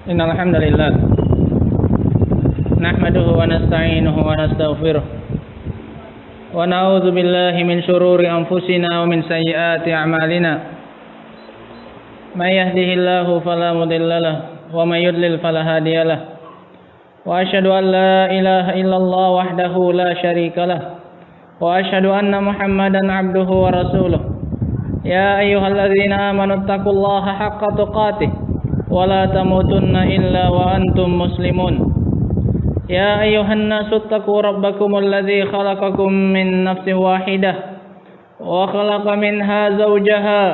Innal hamdalillah nahmaduhu wa nasta'inuhu wa nastaghfiruh wa na'udzu billahi min shururi anfusina wa min sayyiati a'malina may yahdihillahu fala mudilla lahu wa may yudlil fala hadiya lahu wa asyhadu an la ilaha illallah wahdahu la syarika lahu wa asyhadu anna Muhammadan 'abduhu wa rasuluh ya ayyuhalladzina amanu taqullaha haqqa tuqatih wa la tamutunna illa wa antum muslimun ya ayyuhan nasu taqu rabbakumul ladzi khalaqakum min nafsin wahidah wa khalaqa minha zawjaha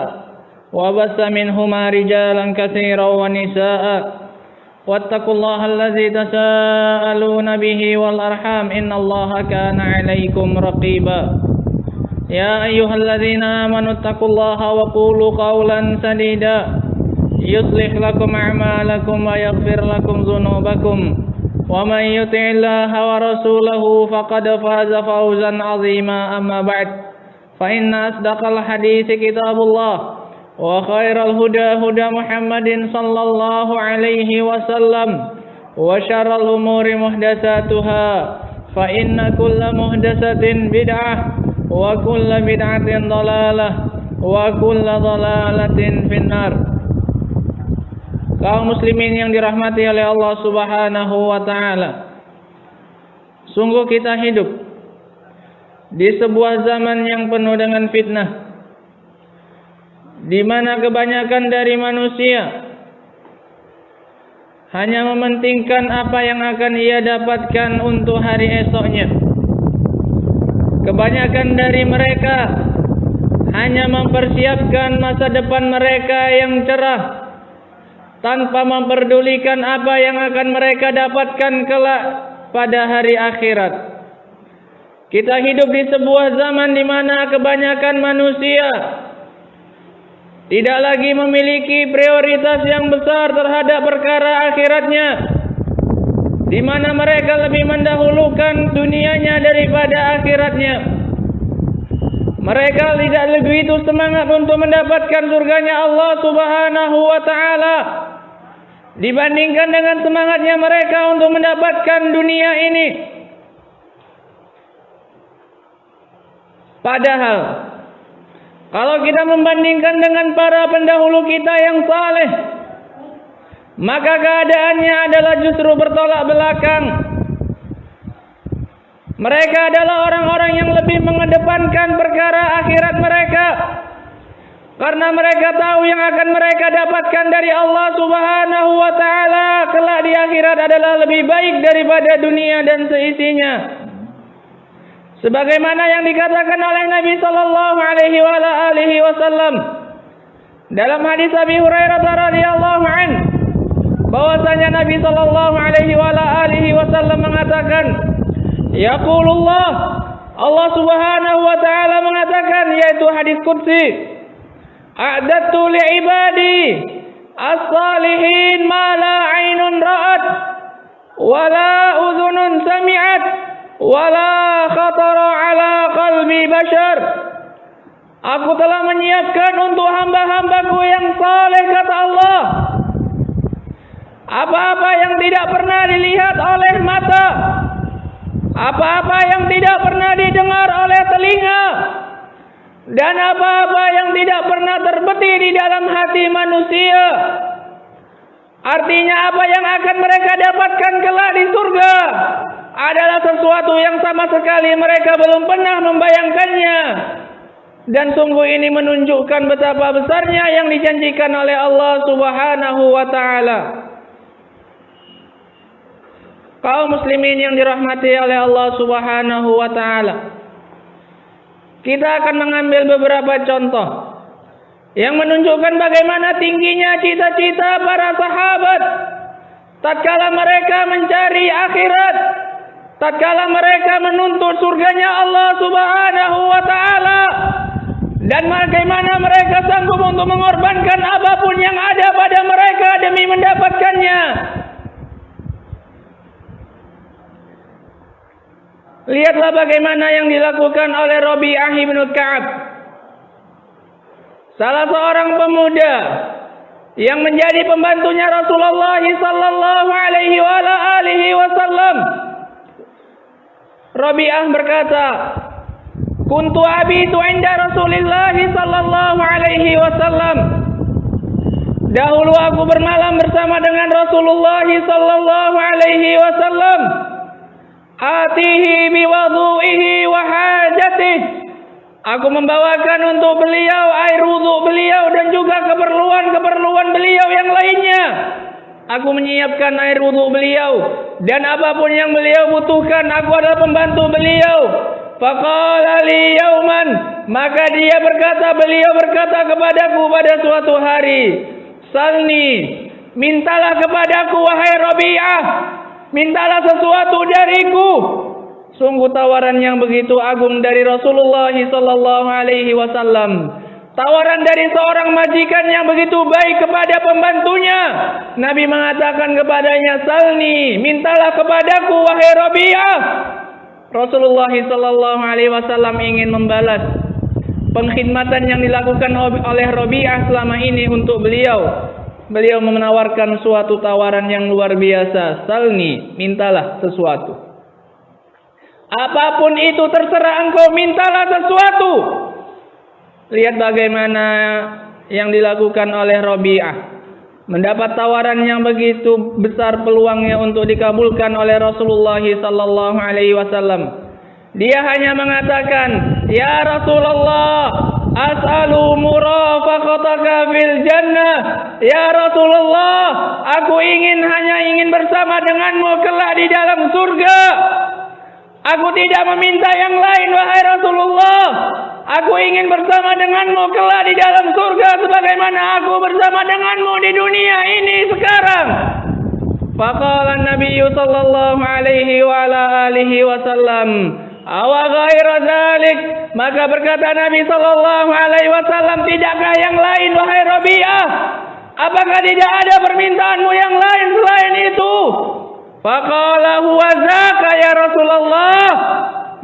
wa bassa minhuma rijalan katsiran wa nisaa'a wattaqullaha alladzi tasaaluna bihi wal arham innallaha kana 'alaikum raqiba ya ayyuhalladzina amanu taqullaha wa qulu qawlan sadida yuslih lakum a'malakum wa yaghfir lakum dzunubakum wa may yuti'illaha wa rasulahu faqad faza fawzan 'azima amma ba'd fa inna asdaqal haditsi kitabullah wa khairal huda huda Muhammadin sallallahu alaihi wasallam wa syarral umuri muhdatsatuha fa inna kulla muhdatsatin bid'ah wa kulla bid'atin dhalalah wa kulla dhalalatin finnar. Kaum muslimin yang dirahmati oleh Allah Subhanahu wa taala. Sungguh kita hidup di sebuah zaman yang penuh dengan fitnah, di mana kebanyakan dari manusia hanya mementingkan apa yang akan ia dapatkan untuk hari esoknya. Kebanyakan dari mereka hanya mempersiapkan masa depan mereka yang cerah, tanpa memperdulikan apa yang akan mereka dapatkan kelak pada hari akhirat. Kita hidup di sebuah zaman di mana kebanyakan manusia tidak lagi memiliki prioritas yang besar terhadap perkara akhiratnya, di mana mereka lebih mendahulukan dunianya daripada akhiratnya. Mereka tidak begitu semangat untuk mendapatkan surganya Allah Subhanahu wa taala dibandingkan dengan semangatnya mereka untuk mendapatkan dunia ini. Padahal kalau kita membandingkan dengan para pendahulu kita yang saleh, maka keadaannya adalah justru bertolak belakang. Mereka adalah orang-orang yang lebih mengedepankan perkara akhirat mereka, karena mereka tahu yang akan mereka dapatkan dari Allah Subhanahu wa taala kelak di akhirat adalah lebih baik daripada dunia dan seisinya. Sebagaimana yang dikatakan oleh Nabi sallallahu alaihi wasallam dalam hadis Abi Hurairah radhiyallahu anhu, bahwasanya Nabi sallallahu alaihi wasallam mengatakan, yaqulullah, Allah Subhanahu wa taala mengatakan, yaitu hadis qudsi, a'dadtu li'ibadi as-salihin ma la 'ainun ra'at wa la udhunun sami'at wa la khatara 'ala qalbi bashar. Aku telah menyiapkan untuk hamba-hambaku yang saleh, kata Allah, apa-apa yang tidak pernah dilihat oleh mata, apa-apa yang tidak pernah didengar oleh telinga, dan apa-apa yang tidak pernah terbetik di dalam hati manusia. Artinya apa yang akan mereka dapatkan kelak di surga adalah sesuatu yang sama sekali mereka belum pernah membayangkannya. Dan sungguh ini menunjukkan betapa besarnya yang dijanjikan oleh Allah Subhanahu wa taala. Kaum muslimin yang dirahmati oleh Allah Subhanahu wa taala, kita akan mengambil beberapa contoh yang menunjukkan bagaimana tingginya cita-cita para sahabat tatkala mereka mencari akhirat, tatkala mereka menuntut surganya Allah Subhanahu wa taala, dan bagaimana mereka sanggup untuk mengorbankan apapun yang ada pada mereka demi mendapatkannya. Lihatlah bagaimana yang dilakukan oleh Rabi'ah bin Ka'ab, salah seorang pemuda yang menjadi pembantunya Rasulullah sallallahu alaihi wasallam. Rabi'ah berkata, "Kuntu abitu 'inda Rasulillah sallallahu alaihi wasallam." Dahulu aku bermalam bersama dengan Rasulullah sallallahu alaihi wasallam. Atihi biwudu'ihi wa hajatihi. Aku membawakan untuk beliau air wudhu beliau dan juga keperluan-keperluan beliau yang lainnya. Aku menyiapkan air wudhu beliau dan apapun yang beliau butuhkan, aku adalah pembantu beliau. Faqala li yauman, maka beliau berkata kepadaku pada suatu hari, "Salni, mintalah kepadaku wahai Rabi'ah, mintalah sesuatu dariku." Sungguh tawaran yang begitu agung dari Rasulullah sallallahu alaihi wasallam. Tawaran dari seorang majikan yang begitu baik kepada pembantunya. Nabi mengatakan kepadanya, "Salni, mintalah kepadaku wahai Rabi'ah." Rasulullah sallallahu alaihi wasallam ingin membalas pengkhidmatan yang dilakukan oleh Rabi'ah selama ini untuk beliau. Beliau menawarkan suatu tawaran yang luar biasa. "Salni, mintalah sesuatu. Apapun itu terserah engkau, mintalah sesuatu." Lihat bagaimana yang dilakukan oleh Rabi'ah. Mendapat tawaran yang begitu besar peluangnya untuk dikabulkan oleh Rasulullah sallallahu alaihi wasallam. Dia hanya mengatakan, "Ya Rasulullah, as'alu murafaqataka fil jannah." Ya Rasulullah, aku hanya ingin bersama denganmu kelak di dalam surga. Aku tidak meminta yang lain wahai Rasulullah. Aku ingin bersama denganmu kelak di dalam surga sebagaimana aku bersama denganmu di dunia ini sekarang. Faqala Nabi sallallahu alaihi wa ala alihi wasallam, "Awa ghaira dzalik?" Maka berkata Nabi sallallahu alaihi wasallam, "Tidakkah yang lain wahai Rabi'ah? Apakah tidak ada permintaanmu yang lain selain itu?" Faqala huwa zaka ya Rasulullah.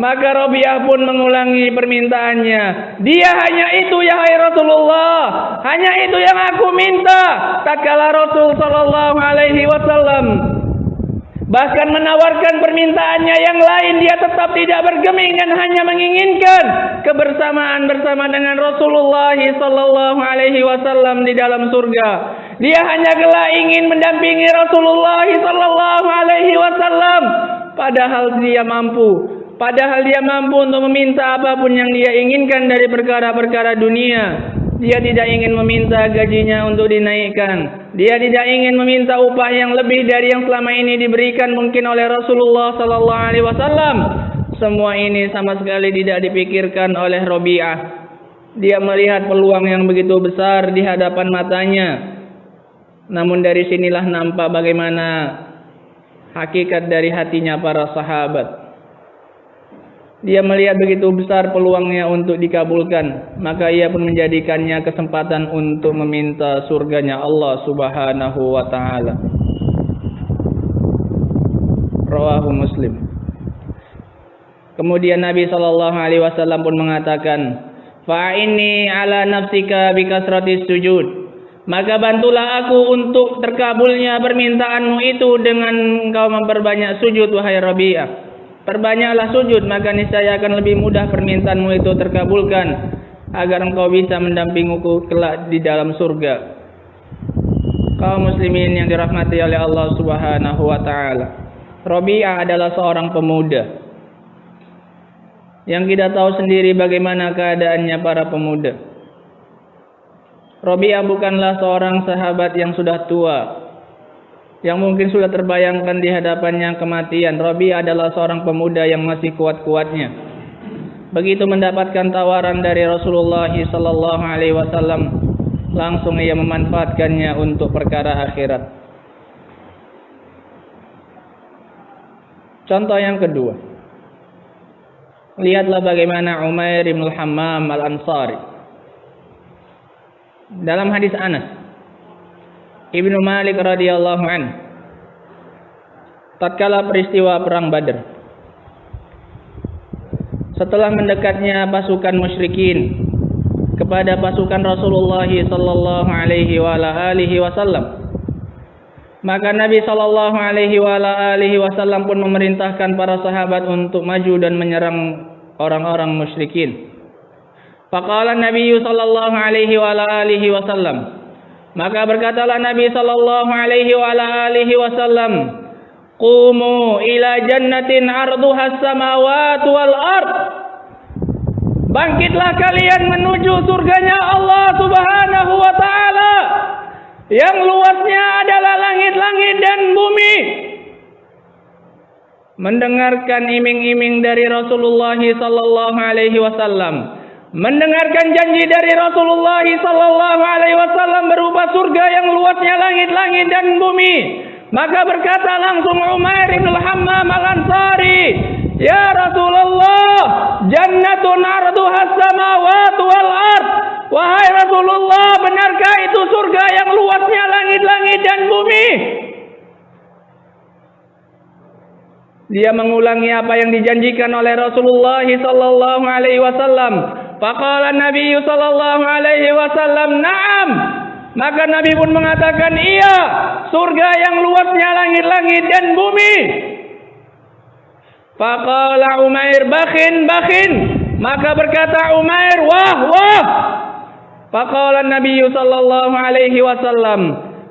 Maka Rabi'ah pun mengulangi permintaannya. Dia hanya itu ya hai Rasulullah. Hanya itu yang aku minta. Tatkala Rasul sallallahu alaihi wasallam bahkan menawarkan permintaannya yang lain, dia tetap tidak bergeming dan hanya menginginkan kebersamaan bersama dengan Rasulullah sallallahu alaihi wasallam di dalam surga. Dia hanya kelak ingin mendampingi Rasulullah sallallahu alaihi wasallam padahal dia mampu untuk meminta apapun yang dia inginkan dari perkara-perkara dunia. Dia tidak ingin meminta gajinya untuk dinaikkan. Dia tidak ingin meminta upah yang lebih dari yang selama ini diberikan mungkin oleh Rasulullah sallallahu alaihi wasallam. Semua ini sama sekali tidak dipikirkan oleh Rabi'ah. Dia melihat peluang yang begitu besar di hadapan matanya. Namun dari sinilah nampak bagaimana hakikat dari hatinya para sahabat. Dia melihat begitu besar peluangnya untuk dikabulkan, maka ia pun menjadikannya kesempatan untuk meminta surganya Allah Subhanahu wa taala. Rawahu Muslim. Kemudian Nabi sallallahu alaihi wasallam pun mengatakan, "Fa'inni ala nafsika bikasratis sujud." Maka bantulah aku untuk terkabulnya permintaanmu itu dengan engkau memperbanyak sujud wahai Rabi'ah. Perbanyaklah sujud, maka niscaya akan lebih mudah permintaanmu itu terkabulkan agar engkau bisa mendampingiku kelak di dalam surga. Kaum muslimin yang dirahmati oleh Allah Subhanahu wa taala. Rabi'ah adalah seorang pemuda yang kita tahu sendiri bagaimana keadaannya para pemuda. Rabi'ah bukanlah seorang sahabat yang sudah tua, yang mungkin sudah terbayangkan di hadapannya kematian. Rabi'ah adalah seorang pemuda yang masih kuat-kuatnya. Begitu mendapatkan tawaran dari Rasulullah sallallahu alaihi wasallam, langsung ia memanfaatkannya untuk perkara akhirat. Contoh yang kedua, lihatlah bagaimana Umair bin Hammam al-Ansari. Dalam hadis Anas Ibnu Malik radhiyallahu anhu, tatkala peristiwa perang Badar, setelah mendekatnya pasukan musyrikin kepada pasukan Rasulullah sallallahu alaihi wasallam. Maka Nabi sallallahu alaihi wasallam pun memerintahkan para sahabat untuk maju dan menyerang orang-orang musyrikin. Faqala Nabi sallallahu alaihi wasallam, maka berkatalah Nabi sallallahu alaihi wasallam, "Qumu ila jannatin arduha as-samawati wal ard." Bangkitlah kalian menuju surganya Allah Subhanahu wa taala yang luasnya adalah langit-langit dan bumi. Mendengarkan iming-iming dari Rasulullah sallallahu alaihi wasallam, mendengarkan janji dari Rasulullah sallallahu alaihi wasallam berupa surga yang luasnya langit-langit dan bumi, maka berkata langsung Umair bin Hammam Al-Ansari, "Ya Rasulullah, jannatun arduha as-samawati wal ard." Wahai Rasulullah, benarkah itu surga yang luasnya langit-langit dan bumi? Dia mengulangi apa yang dijanjikan oleh Rasulullah sallallahu alaihi wasallam. Faqala Nabi sallallahu alaihi wasallam, "Na'am." Maka Nabi pun mengatakan, "Iya, surga yang luasnya langit-langit dan bumi." Faqala Umair, "Bakhin, bakhin." Maka berkata Umair, "Wah, wah." Faqala Nabi sallallahu alaihi wasallam,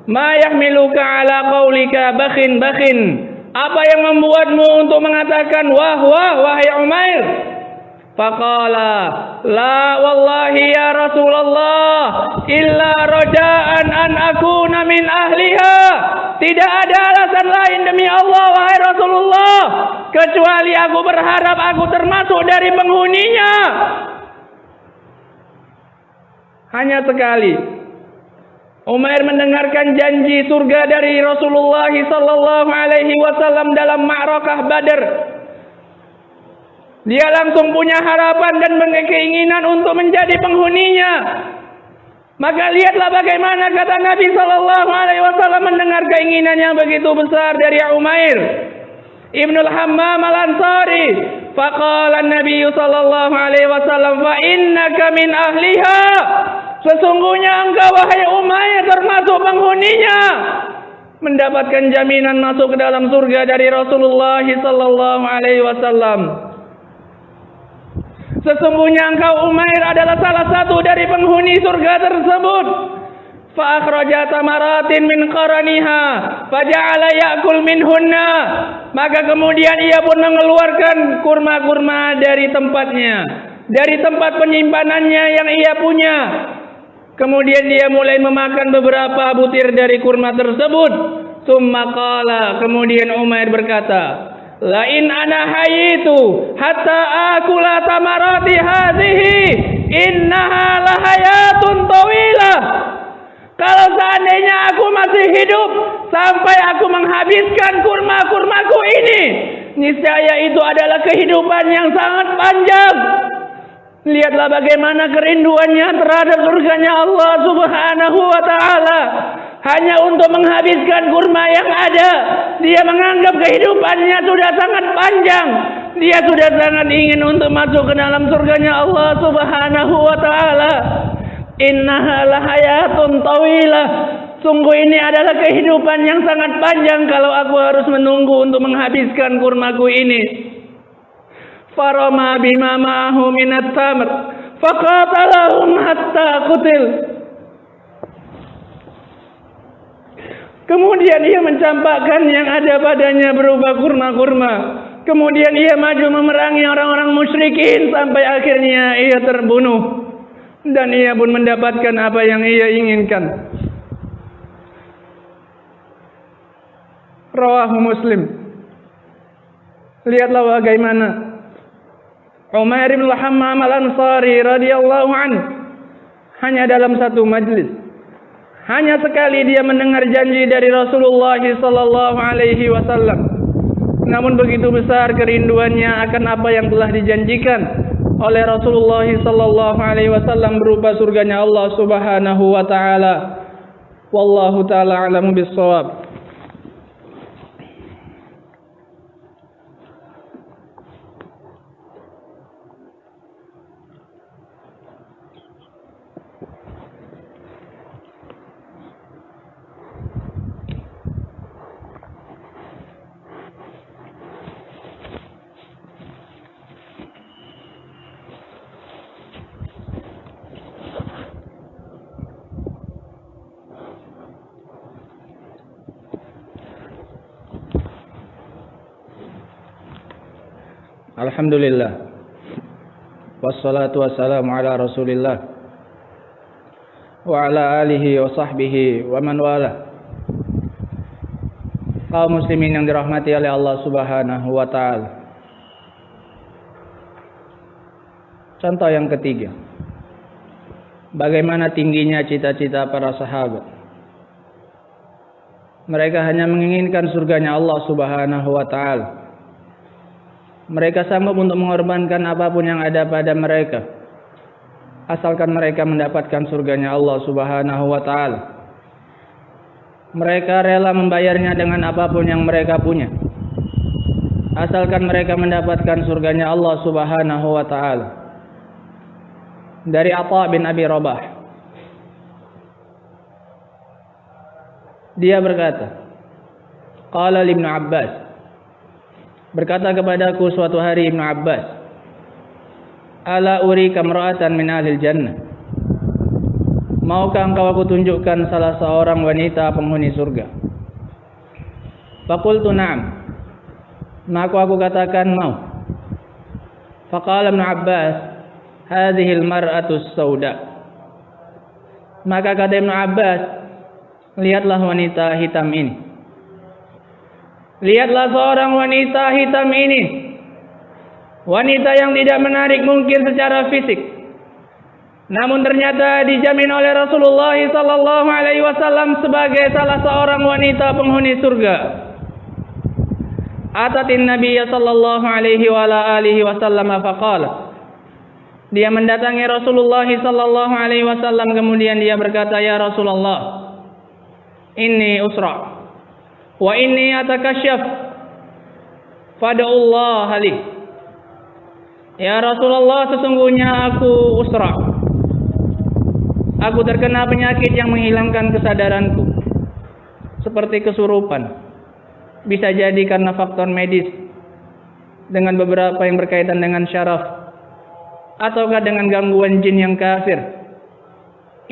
"Ma yahmiluka ala qaulika bakhin, bakhin?" Apa yang membuatmu untuk mengatakan wah, wah, wahai Umair? Faqala, "La wallahi ya Rasulullah, illa raja'an an akuna min ahliha." Tidak ada alasan lain demi Allah wahai Rasulullah, kecuali aku berharap aku termasuk dari penghuninya. Hanya sekali Umair mendengarkan janji surga dari Rasulullah sallallahu alaihi wasallam dalam ma'rakah Badar, dia langsung punya harapan dan keinginan untuk menjadi penghuninya. Maka lihatlah bagaimana kata Nabi sallallahu alaihi wasallam mendengar keinginan yang begitu besar dari Umair Ibnul Hammam Al-Ansari. Faqala Nabi sallallahu alaihi wasallam, "Fa innaka min ahliha." Sesungguhnya engkau wahai Umair termasuk penghuninya, mendapatkan jaminan masuk ke dalam surga dari Rasulullah sallallahu alaihi wasallam. Sesungguhnya engkau Umair adalah salah satu dari penghuni surga tersebut. Fa akhraja tamaratin min qaraniha faja'ala ya'kul minhunna. Maka kemudian ia pun mengeluarkan kurma-kurma dari tempatnya, dari tempat penyimpanannya yang ia punya. Kemudian dia mulai memakan beberapa butir dari kurma tersebut. Summa qala, kemudian Umair berkata, "La in ana hayitu hatta akula tamarati hadhihi innaha lahayatun tawilah." Kalau seandainya aku masih hidup sampai aku menghabiskan kurma-kurmaku ini, niscaya itu adalah kehidupan yang sangat panjang. Lihatlah bagaimana kerinduannya terhadap surganya Allah Subhanahu wa taala. Hanya untuk menghabiskan kurma yang ada, dia menganggap kehidupannya sudah sangat panjang. Dia sudah sangat ingin untuk masuk ke dalam surganya Allah Subhanahu wa taala. Innaha lahayatun tawilah. Sungguh ini adalah kehidupan yang sangat panjang kalau aku harus menunggu untuk menghabiskan kurmaku ini. Farama bima ma'ahu minat tamr faqatalahum hatta qutil. Kemudian ia mencampakkan yang ada padanya berupa kurma-kurma. Kemudian ia maju memerangi orang-orang musyrikin sampai akhirnya ia terbunuh. Dan ia pun mendapatkan apa yang ia inginkan. Rawahu Muslim. Lihatlah bagaimana Umair bin Hammam Al-Ansari radhiyallahu anhu hanya dalam satu majlis, hanya sekali dia mendengar janji dari Rasulullah sallallahu alaihi wasallam. Namun begitu besar kerinduannya akan apa yang telah dijanjikan oleh Rasulullah sallallahu alaihi wasallam berupa surganya Allah Subhanahu wa taala. Wallahu taala a'lamu bis-shawab. Alhamdulillah. Wassalatu wassalamu ala Rasulillah wa ala alihi wa sahbihi wa man wala. Kaum muslimin yang dirahmati oleh Allah Subhanahu wa taala. Contoh yang ketiga. Bagaimana tingginya cita-cita para sahabat. Mereka hanya menginginkan surganya Allah Subhanahu wa taala. Mereka sanggup untuk mengorbankan apapun yang ada pada mereka, asalkan mereka mendapatkan surganya Allah Subhanahu wa taala. Mereka rela membayarnya dengan apapun yang mereka punya, asalkan mereka mendapatkan surganya Allah Subhanahu wa taala. Dari Atha bin Abi Rabah, dia berkata, qala Ibnu Abbas, berkata kepadaku suatu hari Ibnu Abbas, ala urika imra'atan min ahlil jannah, maukah engkau aku tunjukkan salah seorang wanita penghuni surga? Faqultu na'am, maka aku katakan mau. Faqala Ibnu Abbas, hadhil mar'atus sauda, maka kata Ibnu Abbas, lihatlah wanita hitam ini. Lihatlah seorang wanita hitam ini. Wanita yang tidak menarik mungkin secara fisik, namun ternyata dijamin oleh Rasulullah sallallahu alaihi wasallam sebagai salah seorang wanita penghuni surga. Atatin Nabiy sallallahu alaihi wa alihi wasallam faqala, dia mendatangi Rasulullah sallallahu alaihi wasallam, kemudian dia berkata, ya Rasulullah, inni usra wa inni atakasyaf fad'ullah li. Ya Rasulullah, sesungguhnya aku usra, aku terkena penyakit yang menghilangkan kesadaranku, seperti kesurupan. Bisa jadi karena faktor medis, dengan beberapa yang berkaitan dengan syaraf, ataukah dengan gangguan jin yang kafir.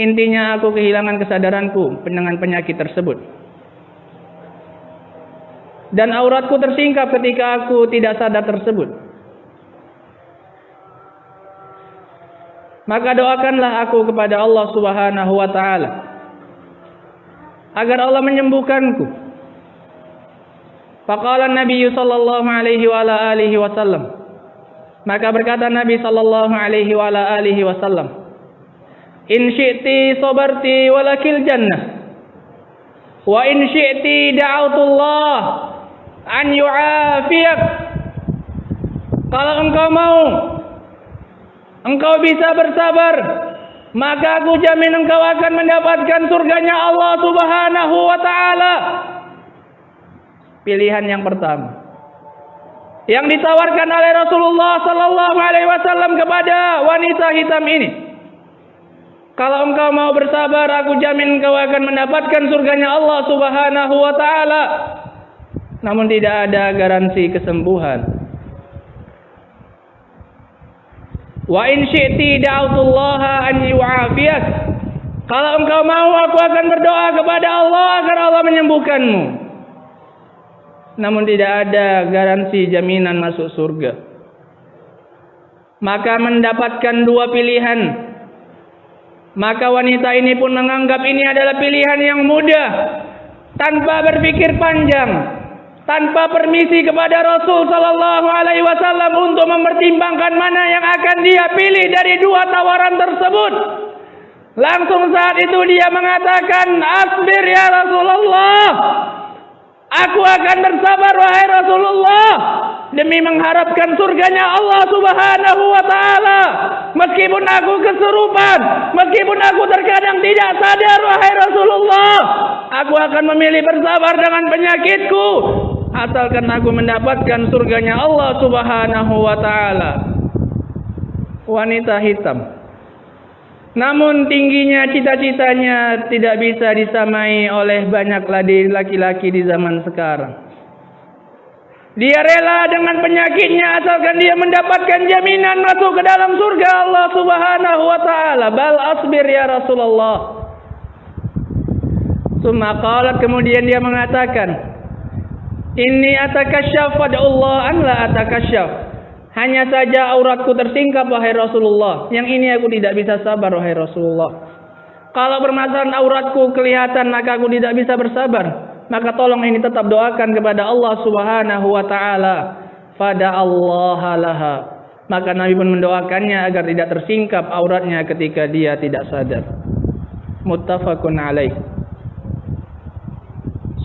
Intinya aku kehilangan kesadaranku dengan penyakit tersebut, dan auratku tersingkap ketika aku tidak sadar tersebut. Maka doakanlah aku kepada Allah Subhanahu wa taala agar Allah menyembuhkanku. Faqala Nabi sallallahu alaihi wa alihi wasallam, maka berkata Nabi sallallahu alaihi wa alihi wasallam, in syi'ti sabarti walakil jannah, wa in syi'ti da'autullah an yu'afiyak. Kalau engkau mau, engkau bisa bersabar, maka aku jamin engkau akan mendapatkan surganya Allah Subhanahu wa taala. Pilihan yang pertama yang ditawarkan oleh Rasulullah sallallahu alaihi wasallam kepada wanita hitam ini. Kalau engkau mau bersabar, aku jamin engkau akan mendapatkan surganya Allah Subhanahu wa taala. Namun tidak ada garansi kesembuhan. Wa in syi'ti da'autullaha an yu'afiyak. Kalau engkau mau, aku akan berdoa kepada Allah agar Allah menyembuhkanmu. Namun tidak ada garansi jaminan masuk surga. Maka mendapatkan dua pilihan. Maka wanita ini pun menganggap ini adalah pilihan yang mudah, tanpa berpikir panjang, tanpa permisi kepada Rasul sallallahu alaihi wasallam untuk mempertimbangkan mana yang akan dia pilih dari dua tawaran tersebut. Langsung saat itu dia mengatakan, asbir ya Rasulullah, aku akan bersabar wahai Rasulullah, demi mengharapkan surganya Allah Subhanahu wa taala. Meskipun aku kesurupan, meskipun aku terkadang tidak sadar wahai Rasulullah, aku akan memilih bersabar dengan penyakitku, asalkan aku mendapatkan surganya Allah Subhanahu wa taala. Wanita hitam, namun tingginya cita-citanya tidak bisa disamai oleh banyak laki-laki di zaman sekarang. Dia rela dengan penyakitnya asalkan dia mendapatkan jaminan masuk ke dalam surga Allah Subhanahu wa taala. Bal asbir ya Rasulullah. Summa qalat, kemudian dia mengatakan, inni atakasyaf fad'ullah an la atakasyaf. Hanya saja auratku tersingkap, wahai Rasulullah. Yang ini aku tidak bisa sabar, wahai Rasulullah. Kalau permasalahan auratku kelihatan, maka aku tidak bisa bersabar. Maka tolong ini tetap doakan kepada Allah Subhanahu wa ta'ala. Fada Allah laha. Maka Nabi pun mendoakannya agar tidak tersingkap auratnya ketika dia tidak sadar. Muttafaqun alaih.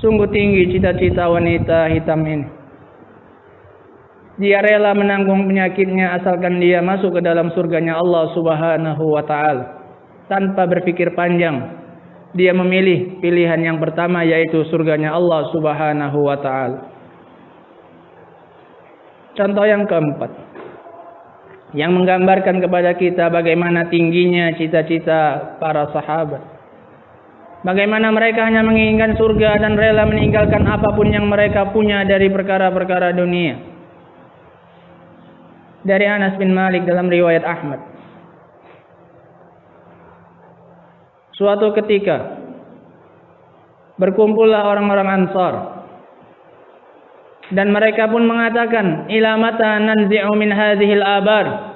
Sungguh tinggi cita-cita wanita hitam ini. Dia rela menanggung penyakitnya asalkan dia masuk ke dalam surganya Allah Subhanahu wa ta'ala. Tanpa berpikir panjang, dia memilih pilihan yang pertama, yaitu surganya Allah Subhanahu wa ta'ala. Contoh yang keempat, yang menggambarkan kepada kita bagaimana tingginya cita-cita para sahabat. Bagaimana mereka hanya menginginkan surga dan rela meninggalkan apapun yang mereka punya dari perkara-perkara dunia. Dari Anas bin Malik dalam riwayat Ahmad. Suatu ketika berkumpullah orang-orang Ansar. Dan mereka pun mengatakan, ila mata nanzi'u min hadhil abar.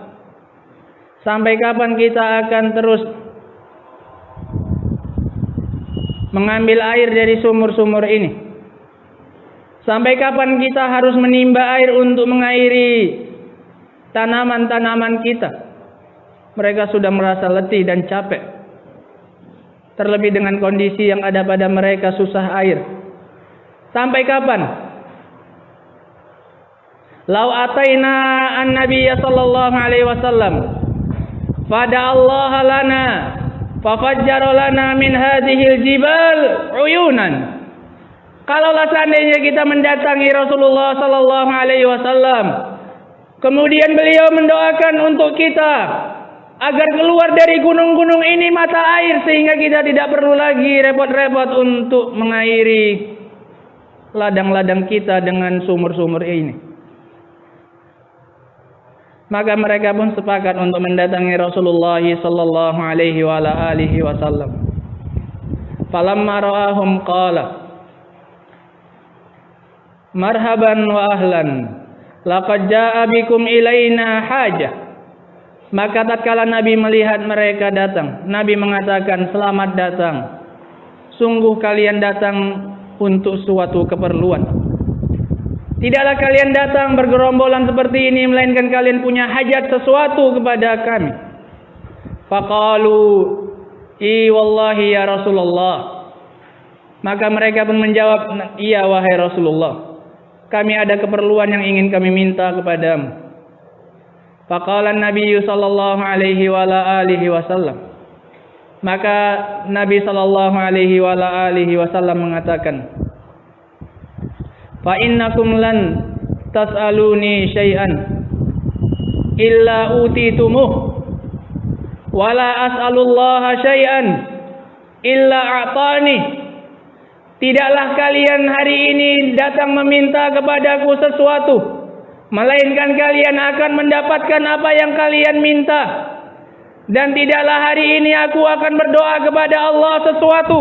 Sampai kapan kita akan terus mengambil air dari sumur-sumur ini? Sampai kapan kita harus menimba air untuk mengairi tanaman-tanaman kita? Mereka sudah merasa letih dan capek. Terlebih dengan kondisi yang ada pada mereka, susah air. Sampai kapan? Lau ataina an-nabiyya sallallahu alaihi wasallam fada Allah lana fafajjara lana min hadhil jibal uyunan. Kalaulah seandainya kita mendatangi Rasulullah sallallahu alaihi wasallam, kemudian beliau mendoakan untuk kita agar keluar dari gunung-gunung ini mata air, sehingga kita tidak perlu lagi repot-repot untuk mengairi ladang-ladang kita dengan sumur-sumur ini. Maka mereka pun sepakat untuk mendatangi Rasulullah sallallahu alaihi wa ala alihi wasallam. Falamma ra'ahum qala marhaban wa ahlan laqad jaa'a bikum ilaina hajah. Maka tatkala Nabi melihat mereka datang, Nabi mengatakan, selamat datang. Sungguh kalian datang untuk suatu keperluan. Tidaklah kalian datang bergerombolan seperti ini, melainkan kalian punya hajat sesuatu kepada kami. Faqalu, I wallahi ya Rasulullah. Maka mereka pun menjawab, iya wahai Rasulullah, kami ada keperluan yang ingin kami minta kepadamu. Faqala Nabi sallallahu alaihi wa ala alihi wasallam. Maka Nabi sallallahu alaihi wa ala alihi wasallam mengatakan, fa innakum lan tas'aluni syai'an illa utitumuh wa la as'alullaha syai'an illa a'tani. Tidaklah kalian hari ini datang meminta kepadaku sesuatu, melainkan kalian akan mendapatkan apa yang kalian minta. Dan tidaklah hari ini aku akan berdoa kepada Allah sesuatu,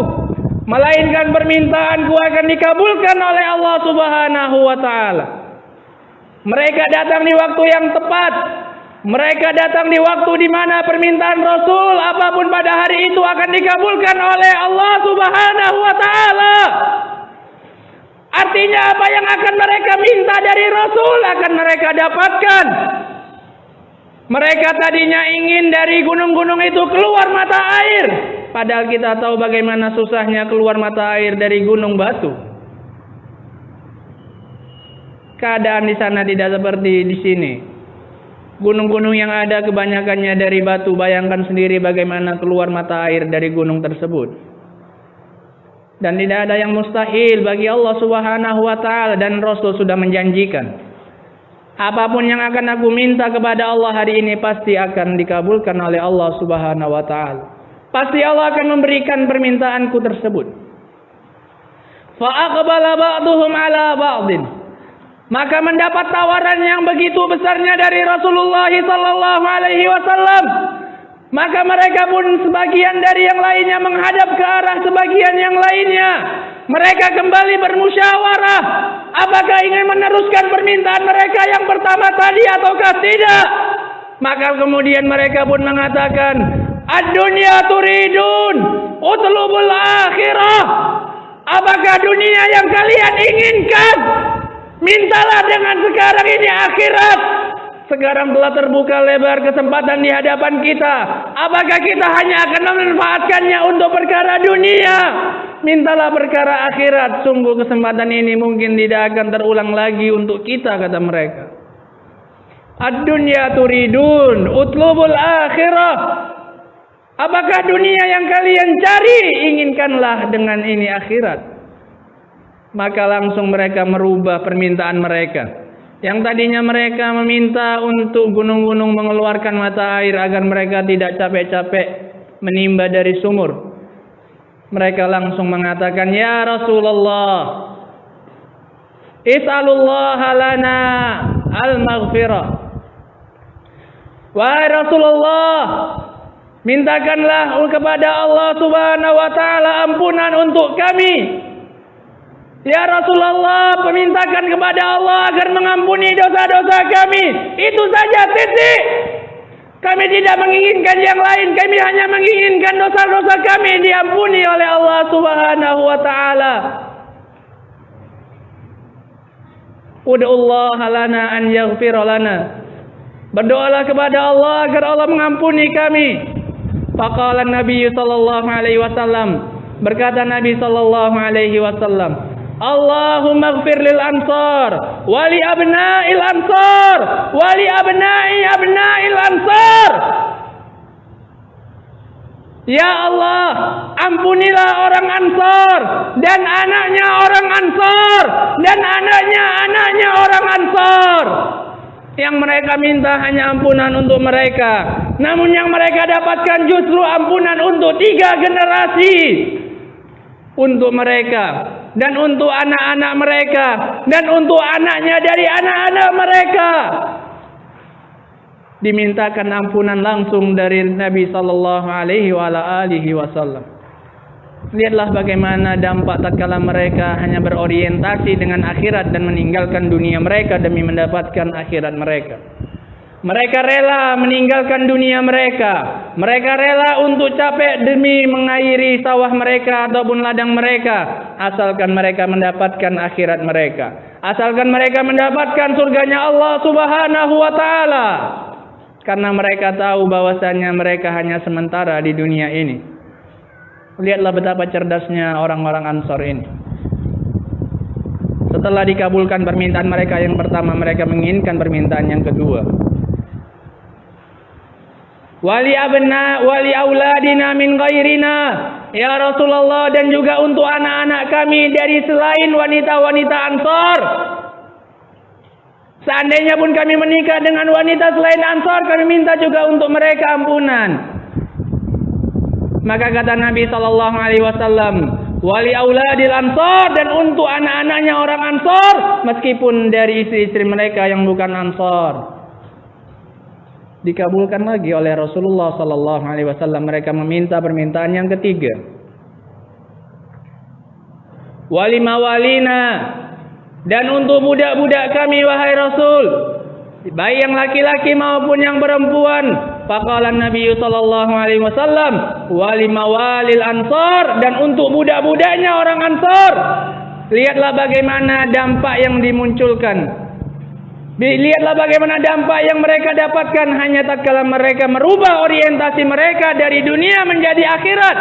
melainkan permintaanku akan dikabulkan oleh Allah Subhanahu wa ta'ala. Mereka datang di waktu yang tepat. Mereka datang di waktu di mana permintaan Rasul apapun pada hari itu akan dikabulkan oleh Allah Subhanahu wa ta'ala. Artinya apa yang akan mereka minta dari Rasul akan mereka dapatkan. Mereka tadinya ingin dari gunung-gunung itu keluar mata air, padahal kita tahu bagaimana susahnya keluar mata air dari gunung batu. Keadaan di sana tidak seperti di sini. Gunung-gunung yang ada kebanyakannya dari batu. Bayangkan sendiri bagaimana keluar mata air dari gunung tersebut. Dan tidak ada yang mustahil bagi Allah Subhanahu wa ta'ala, dan Rasul sudah menjanjikan, apapun yang akan aku minta kepada Allah hari ini pasti akan dikabulkan oleh Allah Subhanahu wa ta'ala. Pasti Allah akan memberikan permintaanku tersebut. Fa aqbala ba'duhum ala ba'din. Maka mendapat tawaran yang begitu besarnya dari Rasulullah sallallahu alaihi wasallam. Maka mereka pun sebagian dari yang lainnya menghadap ke arah sebagian yang lainnya. Mereka kembali bermusyawarah. Apakah ingin meneruskan permintaan mereka yang pertama tadi ataukah tidak? Maka kemudian mereka pun mengatakan, ad-dunya turidun, utlubul akhirah. Apakah dunia yang kalian inginkan? Mintalah dengan sekarang ini akhirat. Sekarang telah terbuka lebar kesempatan di hadapan kita. Apakah kita hanya akan memanfaatkannya untuk perkara dunia? Mintalah perkara akhirat. Sungguh kesempatan ini mungkin tidak akan terulang lagi untuk kita, kata mereka. Ad-dunya turidun, utlubul akhirah. Apakah dunia yang kalian cari? Inginkanlah dengan ini akhirat. Maka langsung mereka merubah permintaan mereka. Yang tadinya mereka meminta untuk gunung-gunung mengeluarkan mata air agar mereka tidak capek-capek menimba dari sumur. Mereka langsung mengatakan, ya Rasulullah, is'alullah lana al-maghfirah. Wahai Rasulullah, mintakanlah kepada Allah Subhanahu wa taala ampunan untuk kami. Ya Rasulullah, mintakan kepada Allah agar mengampuni dosa-dosa kami. Itu saja, titik. Kami tidak menginginkan yang lain. Kami hanya menginginkan dosa-dosa kami diampuni oleh Allah Subhanahu wa taala. Ud'ullaha lana an yaghfira lana. Berdoalah kepada Allah agar Allah mengampuni kami. Faqala Nabi sallallahu alaihi wasallam, berkata Nabi sallallahu alaihi wasallam, Allahumma ighfir lil ansar wali abna'il ansar wali abna'il ansar. Ya Allah, ampunilah orang Ansar dan anaknya orang Ansar dan anaknya orang Ansar. Yang mereka minta hanya ampunan untuk mereka, namun yang mereka dapatkan justru ampunan untuk 3 generasi. Untuk mereka dan untuk anak-anak mereka dan untuk anaknya dari anak-anak mereka. Dimintakan ampunan langsung dari Nabi sallallahu alaihi wasallam. Lihatlah bagaimana dampak tatkala mereka hanya berorientasi dengan akhirat dan meninggalkan dunia mereka demi mendapatkan akhirat mereka. Mereka rela meninggalkan dunia mereka. Mereka rela untuk capek demi mengairi sawah mereka ataupun ladang mereka, asalkan mereka mendapatkan akhirat mereka. Asalkan mereka mendapatkan surganya Allah Subhanahu wa taala. Karena mereka tahu bahwasanya mereka hanya sementara di dunia ini. Lihatlah betapa cerdasnya orang-orang Ansar ini. Setelah dikabulkan permintaan mereka yang pertama, mereka menginginkan permintaan yang kedua. Wali auladina min ghairina, ya Rasulullah, dan juga untuk anak-anak kami dari selain wanita-wanita Ansar. Seandainya pun kami menikah dengan wanita selain Ansar, kami minta juga untuk mereka ampunan. Maka kata Nabi sallallahu alaihi wasallam, wali auladil Ansar, dan untuk anak-anaknya orang Ansar, meskipun dari istri-istri mereka yang bukan Ansar. Dikabulkan lagi oleh Rasulullah sallallahu alaihi wasallam. Mereka meminta permintaan yang ketiga. Wali mawalina, dan untuk budak-budak kami wahai Rasul, baik yang laki-laki maupun yang perempuan. Faqala Nabi sallallahu alaihi wasallam, wali mawalil Ansar, dan untuk budak-budaknya orang Ansar. Lihatlah bagaimana dampak yang dimunculkan. Lihatlah bagaimana dampak yang mereka dapatkan hanya tatkala mereka merubah orientasi mereka dari dunia menjadi akhirat.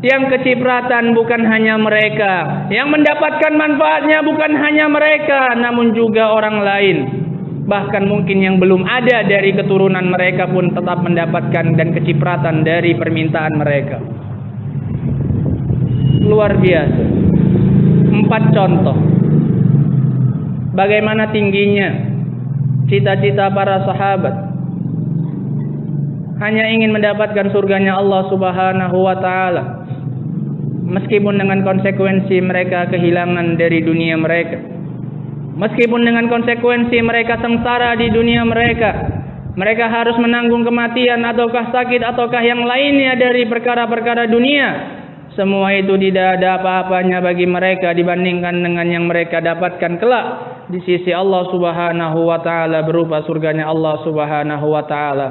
Yang kecipratan bukan hanya mereka, yang mendapatkan manfaatnya bukan hanya mereka, namun juga orang lain. Bahkan mungkin yang belum ada dari keturunan mereka pun tetap mendapatkan dan kecipratan dari permintaan mereka. Luar biasa. 4 contoh bagaimana tingginya cita-cita para sahabat, hanya ingin mendapatkan surganya Allah Subhanahu wa taala, meskipun dengan konsekuensi mereka kehilangan dari dunia mereka, meskipun dengan konsekuensi mereka sengsara di dunia mereka. Mereka harus menanggung kematian ataukah sakit ataukah yang lainnya dari perkara-perkara dunia. Semua itu tidak ada apa-apanya bagi mereka dibandingkan dengan yang mereka dapatkan kelak di sisi Allah Subhanahu wa taala berupa surganya Allah Subhanahu wa taala.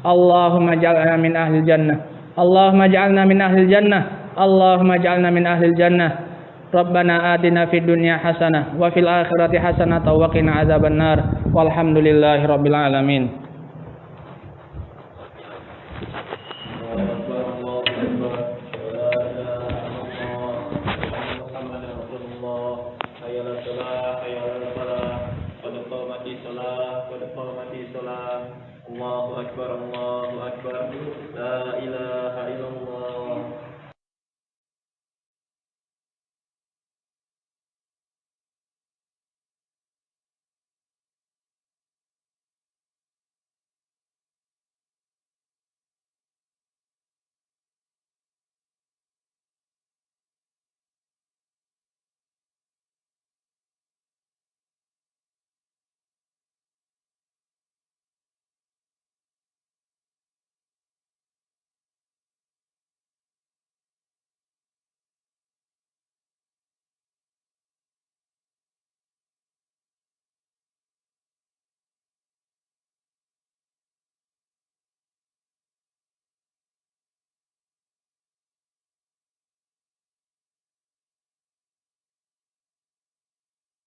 Allahumma ja'alna min ahlil jannah. Allahumma ja'alna min ahlil jannah. Allahumma ja'alna min ahlil jannah. Rabbana atina fid dunya hasanah wa fil akhirati hasanah wa qina adzabannar. Walhamdulillahirabbil alamin.